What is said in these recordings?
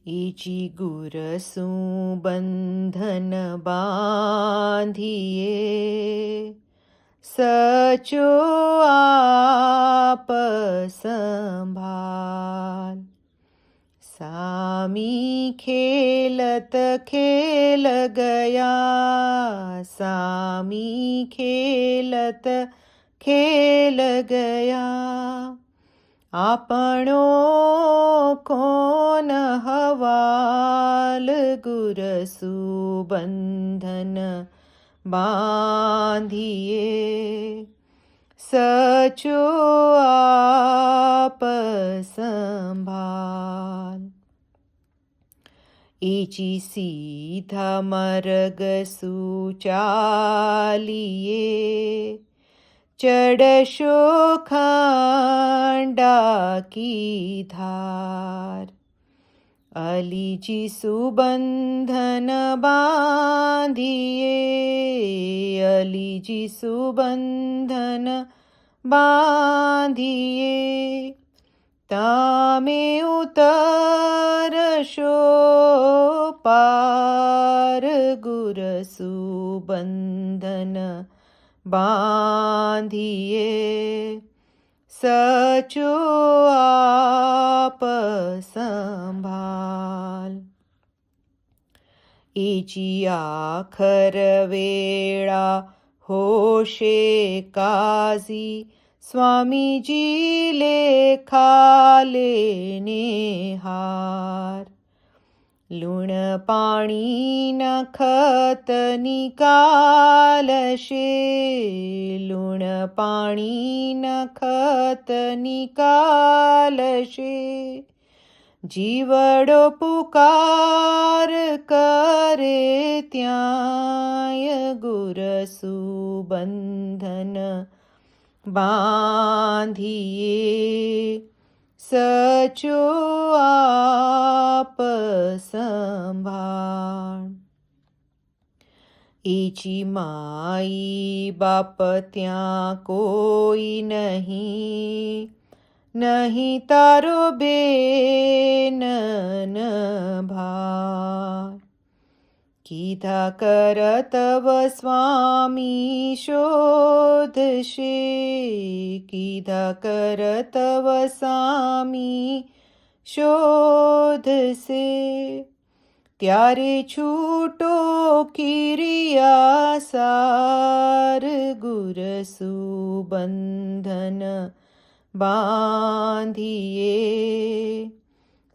એજી ગુરસું બંધન બાંધીએ, સચો આપ સંભાલ. સામી ખેલત ખેલ ગયા, સામી ખેલત ખેલ ગયા. આપણો કોન હવાલ, ગુરસુ બંધન બાંધીએ, સચો આપ સંભાલ. એજી સીધા મર્ગ સુચાલીએ, ચડશો ખાંડા કી ધાર. અલીજી સુબંધન બાંધીએ, અલીજી સુબંધન બાંધીએ. તમે ઉતરશો પાર, ગુરસુ બંધન બાંધીએ, સચો આપ સંભાલ. એજી આખર વેળા હોશે કાઝી, સ્વામીજી લેખા લેને હાર. લૂણ પાણી નખત નિકાલશે, લૂણ પાણી નખત નિકાલશે. જીવડો પુકાર કરે ત્યાંય, ગુરસુ બંધન બાંધીએ, સચો આપ સંભાળ. એજી માઈ બાપ ત્યાં કોઈ નહીં, નહીં તારો બેન ભાર. કીધા કરતવ સ્વામી શોધશે, કીધા કરતવ સ્વામી શોધશે. ત્યારે છૂટો કિરિયા સાર, ગુરસુ બંધન બાંધીએ,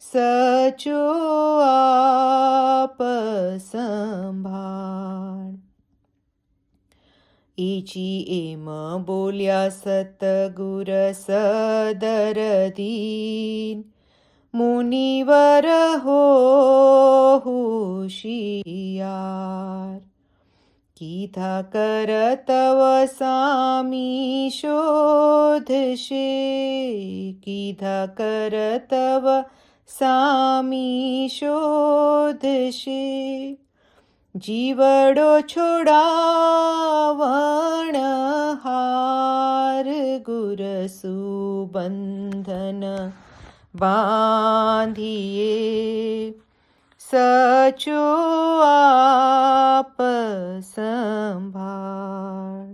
સચો આપ સંભાળ. એજી એમ બોલ્યા સતગુર સદર દીન, મુનિવર હો હોશિયાર. કીધા કરતવ સામી શોધશે, કીધા કરતવ સામી શોધશે. જીવડો છોડાવણ હાર, ગુરસુ બંધન બાંધીએ, સચો આપ સંભાળ.